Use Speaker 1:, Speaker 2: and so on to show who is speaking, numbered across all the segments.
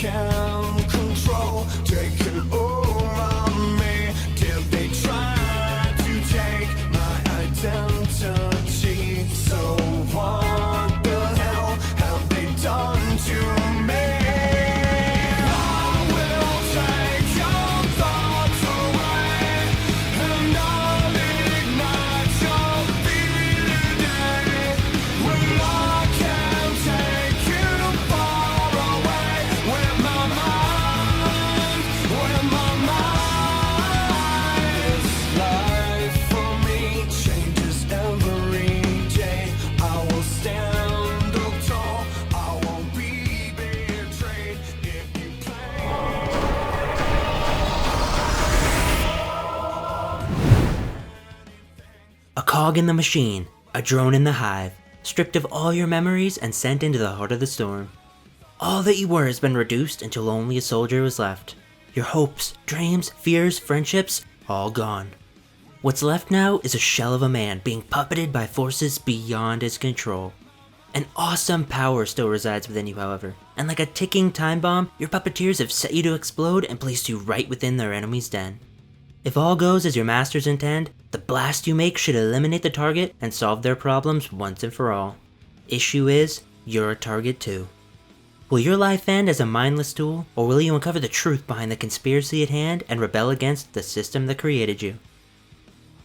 Speaker 1: can control, taking over me. Did they try to take my identity? So what the hell have they done to me?
Speaker 2: A cog in the machine, a drone in the hive, stripped of all your memories and sent into the heart of the storm. All that you were has been reduced until only a soldier was left. Your hopes, dreams, fears, friendships, all gone. What's left now is a shell of a man being puppeted by forces beyond his control. An awesome power still resides within you, however, and like a ticking time bomb, your puppeteers have set you to explode and placed you right within their enemy's den. If all goes as your masters intend, the blast you make should eliminate the target and solve their problems once and for all. Issue is, you're a target too. Will your life end as a mindless tool, or will you uncover the truth behind the conspiracy at hand and rebel against the system that created you?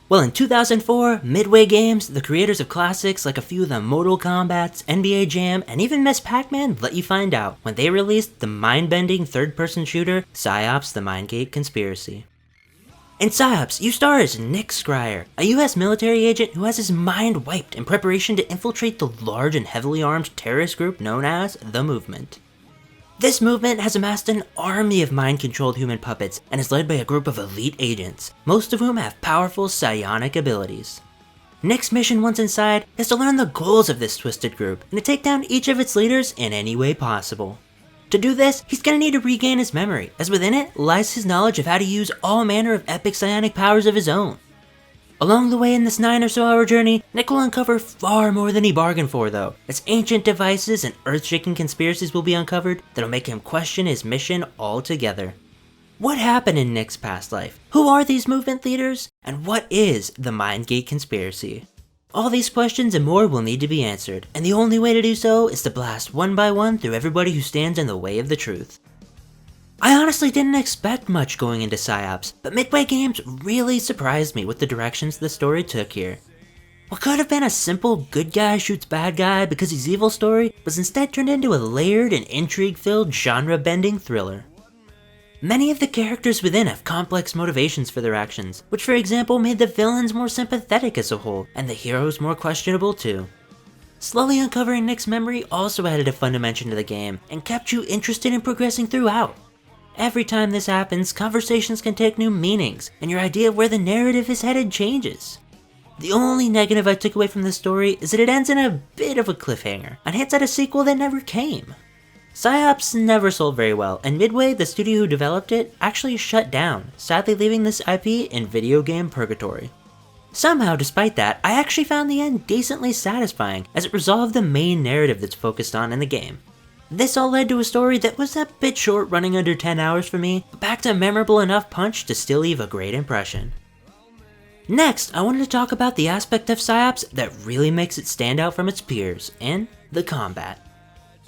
Speaker 2: Well, in 2004, Midway Games, the creators of classics like a few of the Mortal Kombats, NBA Jam, and even Miss Pac-Man, let you find out when they released the mind-bending third-person shooter, Psi-Ops: The Mindgate Conspiracy. In Psi-Ops, you star as Nick Scryer, a US military agent who has his mind wiped in preparation to infiltrate the large and heavily armed terrorist group known as The Movement. This movement has amassed an army of mind-controlled human puppets and is led by a group of elite agents, most of whom have powerful psionic abilities. Nick's mission once inside is to learn the goals of this twisted group and to take down each of its leaders in any way possible. To do this, he's gonna need to regain his memory, as within it lies his knowledge of how to use all manner of epic psionic powers of his own. Along the way in this 9 or so hour journey, Nick will uncover far more than he bargained for though, as ancient devices and earth-shaking conspiracies will be uncovered that'll make him question his mission altogether. What happened in Nick's past life? Who are these movement leaders? And what is the Mindgate Conspiracy? All these questions and more will need to be answered, and the only way to do so is to blast one by one through everybody who stands in the way of the truth. I honestly didn't expect much going into Psi-Ops, but Midway Games really surprised me with the directions the story took here. What could have been a simple good guy shoots bad guy because he's evil story was instead turned into a layered and intrigue-filled genre-bending thriller. Many of the characters within have complex motivations for their actions, which for example made the villains more sympathetic as a whole, and the heroes more questionable too. Slowly uncovering Nick's memory also added a fun dimension to the game, and kept you interested in progressing throughout. Every time this happens, conversations can take new meanings, and your idea of where the narrative is headed changes. The only negative I took away from this story is that it ends in a bit of a cliffhanger, and hints at a sequel that never came. Psi-Ops never sold very well, and Midway, the studio who developed it, actually shut down, sadly leaving this IP in video game purgatory. Somehow, despite that, I actually found the end decently satisfying, as it resolved the main narrative that's focused on in the game. This all led to a story that was a bit short, running under 10 hours for me, but packed a memorable enough punch to still leave a great impression. Next, I wanted to talk about the aspect of Psi-Ops that really makes it stand out from its peers, and the combat.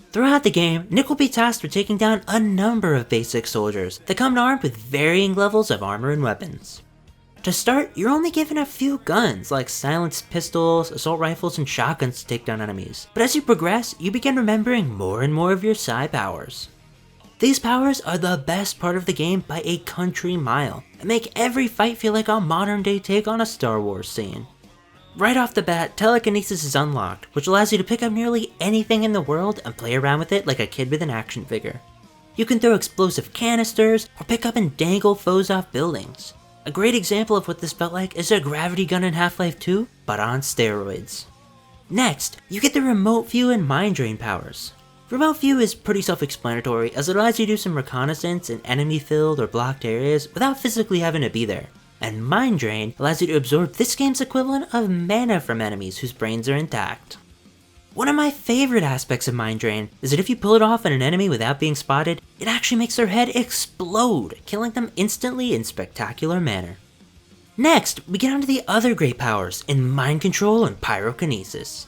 Speaker 2: Throughout the game, Nick will be tasked with taking down a number of basic soldiers that come armed with varying levels of armor and weapons. To start, you're only given a few guns like silenced pistols, assault rifles, and shotguns to take down enemies, but as you progress, you begin remembering more and more of your Psi powers. These powers are the best part of the game by a country mile, and make every fight feel like a modern day take on a Star Wars scene. Right off the bat, telekinesis is unlocked, which allows you to pick up nearly anything in the world and play around with it like a kid with an action figure. You can throw explosive canisters, or pick up and dangle foes off buildings. A great example of what this felt like is a gravity gun in Half-Life 2, but on steroids. Next, you get the remote view and mind drain powers. Remote view is pretty self-explanatory, as it allows you to do some reconnaissance in enemy-filled or blocked areas without physically having to be there. And Mind Drain allows you to absorb this game's equivalent of mana from enemies whose brains are intact. One of my favorite aspects of Mind Drain is that if you pull it off on an enemy without being spotted, it actually makes their head explode, killing them instantly in spectacular manner. Next, we get onto the other great powers in Mind Control and Pyrokinesis.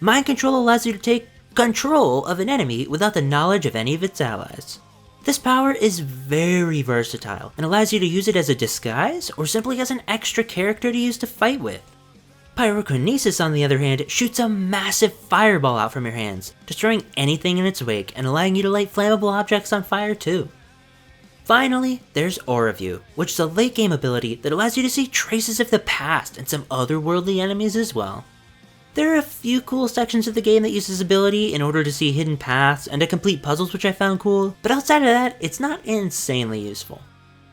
Speaker 2: Mind Control allows you to take control of an enemy without the knowledge of any of its allies. This power is very versatile and allows you to use it as a disguise or simply as an extra character to use to fight with. Pyrokinesis, on the other hand, shoots a massive fireball out from your hands, destroying anything in its wake and allowing you to light flammable objects on fire too. Finally, there's Aura View, which is a late game ability that allows you to see traces of the past and some otherworldly enemies as well. There are a few cool sections of the game that use this ability in order to see hidden paths and to complete puzzles, which I found cool, but outside of that, it's not insanely useful.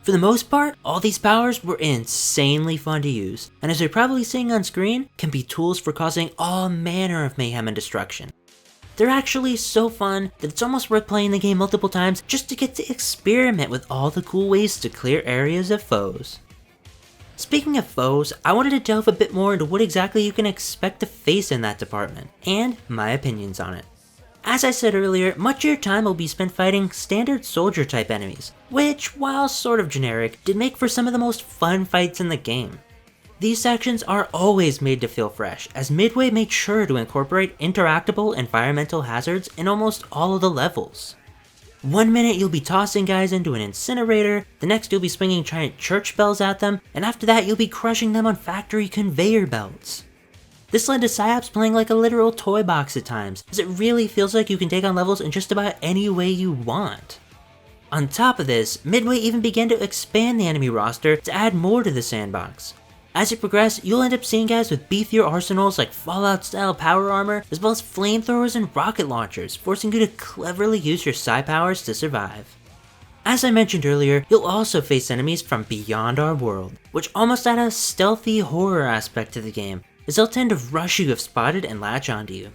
Speaker 2: For the most part, all these powers were insanely fun to use, and as you're probably seeing on screen, can be tools for causing all manner of mayhem and destruction. They're actually so fun that it's almost worth playing the game multiple times just to get to experiment with all the cool ways to clear areas of foes. Speaking of foes, I wanted to delve a bit more into what exactly you can expect to face in that department, and my opinions on it. As I said earlier, much of your time will be spent fighting standard soldier type enemies, which, while sort of generic, did make for some of the most fun fights in the game. These sections are always made to feel fresh, as Midway made sure to incorporate interactable environmental hazards in almost all of the levels. One minute you'll be tossing guys into an incinerator, the next you'll be swinging giant church bells at them, and after that you'll be crushing them on factory conveyor belts. This led to Psi-Ops playing like a literal toy box at times, as it really feels like you can take on levels in just about any way you want. On top of this, Midway even began to expand the enemy roster to add more to the sandbox. As you progress, you'll end up seeing guys with beefier arsenals like Fallout-style power armor, as well as flamethrowers and rocket launchers, forcing you to cleverly use your Psi powers to survive. As I mentioned earlier, you'll also face enemies from beyond our world, which almost add a stealthy horror aspect to the game, as they'll tend to rush you if spotted and latch onto you.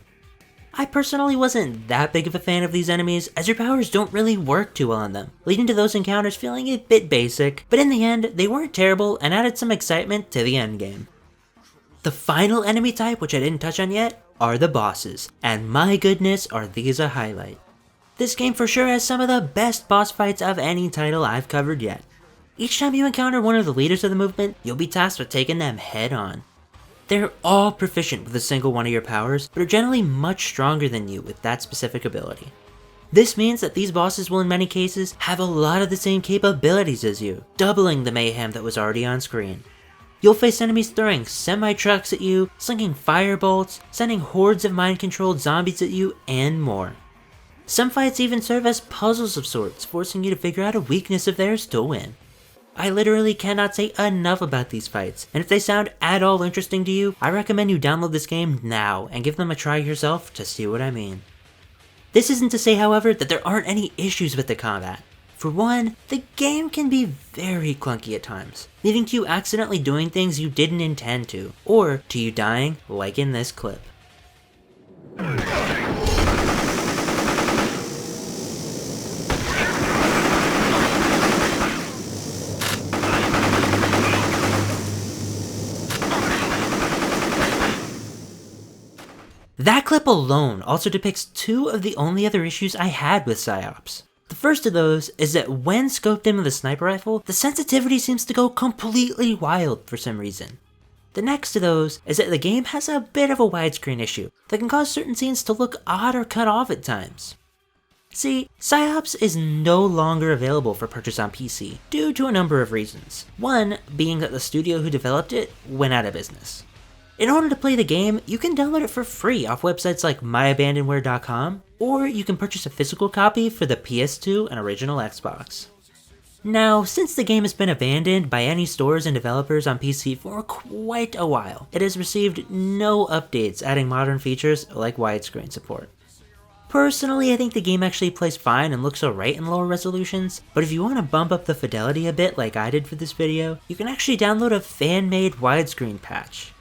Speaker 2: I personally wasn't that big of a fan of these enemies, as your powers don't really work too well on them, leading to those encounters feeling a bit basic, but in the end, they weren't terrible and added some excitement to the endgame. The final enemy type, which I didn't touch on yet, are the bosses, and my goodness are these a highlight. This game for sure has some of the best boss fights of any title I've covered yet. Each time you encounter one of the leaders of the movement, you'll be tasked with taking them head on. They're all proficient with a single one of your powers, but are generally much stronger than you with that specific ability. This means that these bosses will in many cases have a lot of the same capabilities as you, doubling the mayhem that was already on screen. You'll face enemies throwing semi-trucks at you, slinging firebolts, sending hordes of mind-controlled zombies at you, and more. Some fights even serve as puzzles of sorts, forcing you to figure out a weakness of theirs to win. I literally cannot say enough about these fights, and if they sound at all interesting to you, I recommend you download this game now and give them a try yourself to see what I mean. This isn't to say, however, that there aren't any issues with the combat. For one, the game can be very clunky at times, leading to you accidentally doing things you didn't intend to, or to you dying like in this clip. That clip alone also depicts two of the only other issues I had with Psi-Ops. The first of those is that when scoped in with a sniper rifle, the sensitivity seems to go completely wild for some reason. The next of those is that the game has a bit of a widescreen issue that can cause certain scenes to look odd or cut off at times. See, Psi-Ops is no longer available for purchase on PC due to a number of reasons. One being that the studio who developed it went out of business. In order to play the game, you can download it for free off websites like myabandonware.com, or you can purchase a physical copy for the PS2 and original Xbox. Now, since the game has been abandoned by any stores and developers on PC for quite a while, it has received no updates adding modern features like widescreen support. Personally, I think the game actually plays fine and looks alright in lower resolutions, but if you want to bump up the fidelity a bit like I did for this video, you can actually download a fan-made widescreen patch.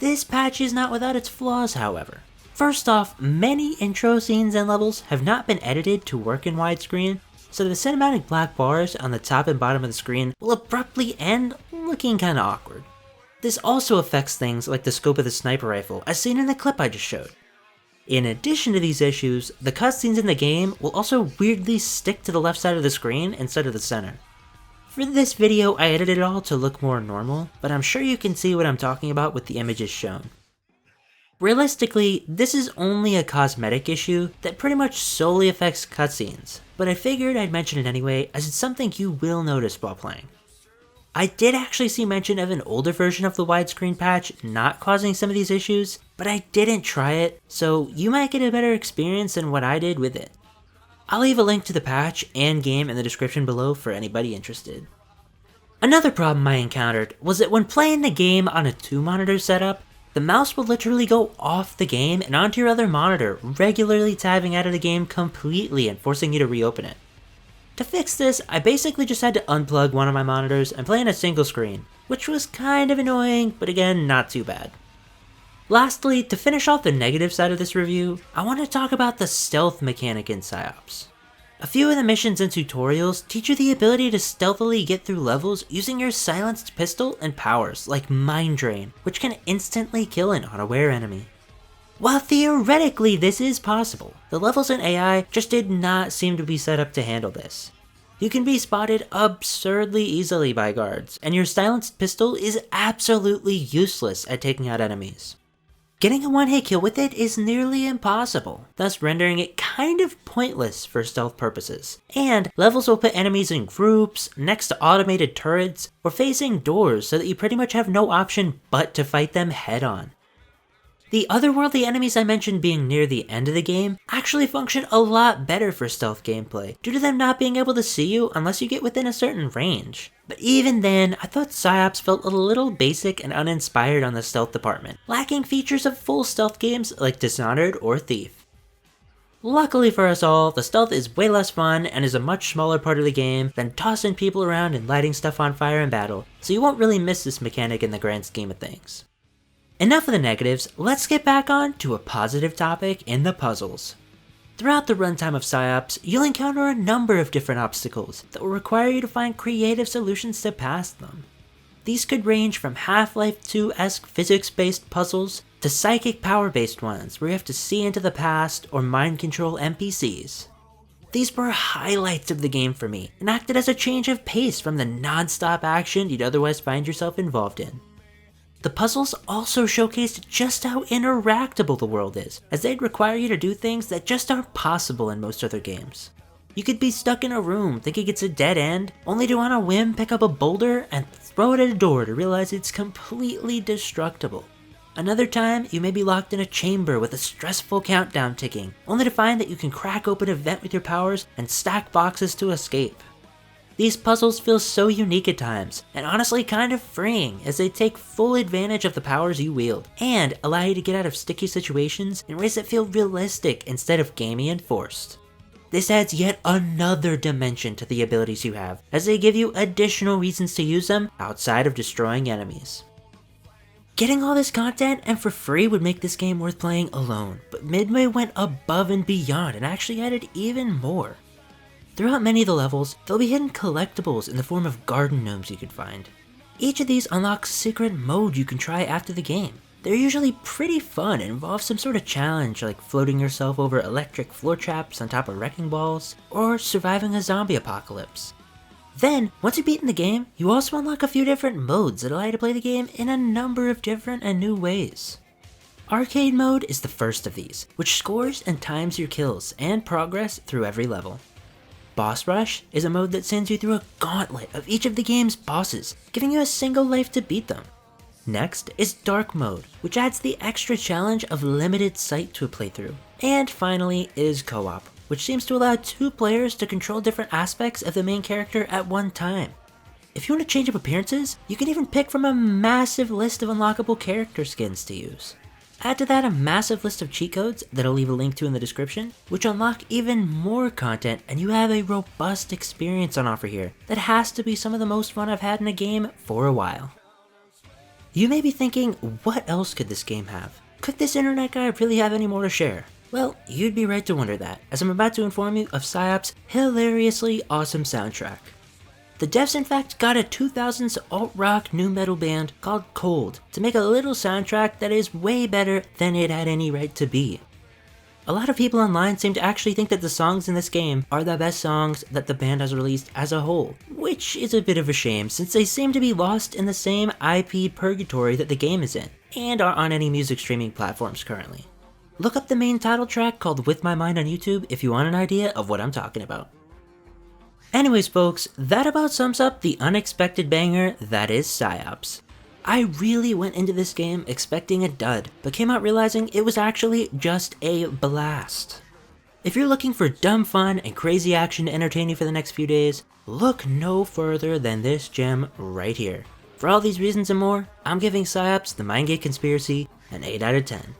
Speaker 2: This patch is not without its flaws, however. First off, many intro scenes and levels have not been edited to work in widescreen, so the cinematic black bars on the top and bottom of the screen will abruptly end looking kinda awkward. This also affects things like the scope of the sniper rifle, as seen in the clip I just showed. In addition to these issues, the cutscenes in the game will also weirdly stick to the left side of the screen instead of the center. For this video, I edited it all to look more normal, but I'm sure you can see what I'm talking about with the images shown. Realistically, this is only a cosmetic issue that pretty much solely affects cutscenes, but I figured I'd mention it anyway as it's something you will notice while playing. I did actually see mention of an older version of the widescreen patch not causing some of these issues, but I didn't try it, so you might get a better experience than what I did with it. I'll leave a link to the patch and game in the description below for anybody interested. Another problem I encountered was that when playing the game on a 2-monitor setup, the mouse will literally go off the game and onto your other monitor, regularly tabbing out of the game completely and forcing you to reopen it. To fix this, I basically just had to unplug one of my monitors and play on a single screen, which was kind of annoying, but again, not too bad. Lastly, to finish off the negative side of this review, I want to talk about the stealth mechanic in Psi-Ops. A few of the missions and tutorials teach you the ability to stealthily get through levels using your silenced pistol and powers like Mind Drain, which can instantly kill an unaware enemy. While theoretically this is possible, the levels in AI just did not seem to be set up to handle this. You can be spotted absurdly easily by guards, and your silenced pistol is absolutely useless at taking out enemies. Getting a one-hit kill with it is nearly impossible, thus rendering it kind of pointless for stealth purposes. And levels will put enemies in groups, next to automated turrets, or facing doors so that you pretty much have no option but to fight them head on. The otherworldly enemies I mentioned being near the end of the game actually function a lot better for stealth gameplay, due to them not being able to see you unless you get within a certain range. But even then, I thought Psi-Ops felt a little basic and uninspired on the stealth department, lacking features of full stealth games like Dishonored or Thief. Luckily for us all, the stealth is way less fun and is a much smaller part of the game than tossing people around and lighting stuff on fire in battle, so you won't really miss this mechanic in the grand scheme of things. Enough of the negatives, let's get back on to a positive topic in the puzzles. Throughout the runtime of Psi-Ops, you'll encounter a number of different obstacles that will require you to find creative solutions to pass them. These could range from Half-Life 2-esque physics-based puzzles to psychic power-based ones where you have to see into the past or mind control NPCs. These were highlights of the game for me and acted as a change of pace from the non-stop action you'd otherwise find yourself involved in. The puzzles also showcased just how interactable the world is, as they'd require you to do things that just aren't possible in most other games. You could be stuck in a room thinking it's a dead end, only to on a whim pick up a boulder and throw it at a door to realize it's completely destructible. Another time, you may be locked in a chamber with a stressful countdown ticking, only to find that you can crack open a vent with your powers and stack boxes to escape. These puzzles feel so unique at times, and honestly kind of freeing as they take full advantage of the powers you wield, and allow you to get out of sticky situations in ways that feel realistic instead of gamey and forced. This adds yet another dimension to the abilities you have, as they give you additional reasons to use them outside of destroying enemies. Getting all this content and for free would make this game worth playing alone, but Midway went above and beyond and actually added even more. Throughout many of the levels, there'll be hidden collectibles in the form of garden gnomes you can find. Each of these unlocks secret mode you can try after the game. They're usually pretty fun and involve some sort of challenge like floating yourself over electric floor traps on top of wrecking balls, or surviving a zombie apocalypse. Then, once you've beaten the game, you also unlock a few different modes that allow you to play the game in a number of different and new ways. Arcade mode is the first of these, which scores and times your kills and progress through every level. Boss Rush is a mode that sends you through a gauntlet of each of the game's bosses, giving you a single life to beat them. Next is Dark Mode, which adds the extra challenge of limited sight to a playthrough. And finally is Co-op, which seems to allow 2 players to control different aspects of the main character at one time. If you want to change up appearances, you can even pick from a massive list of unlockable character skins to use. Add to that a massive list of cheat codes that I'll leave a link to in the description, which unlock even more content, and you have a robust experience on offer here that has to be some of the most fun I've had in a game for a while. You may be thinking, what else could this game have? Could this internet guy really have any more to share? Well, you'd be right to wonder that, as I'm about to inform you of Psi-Ops' hilariously awesome soundtrack. The devs in fact got a 2000s alt-rock nu metal band called Cold to make a little soundtrack that is way better than it had any right to be. A lot of people online seem to actually think that the songs in this game are the best songs that the band has released as a whole, which is a bit of a shame since they seem to be lost in the same IP purgatory that the game is in, and aren't on any music streaming platforms currently. Look up the main title track called With My Mind on YouTube if you want an idea of what I'm talking about. Anyways folks, that about sums up the unexpected banger that is Psi-Ops. I really went into this game expecting a dud, but came out realizing it was actually just a blast. If you're looking for dumb fun and crazy action to entertain you for the next few days, look no further than this gem right here. For all these reasons and more, I'm giving Psi-Ops the Mindgate Conspiracy an 8 out of 10.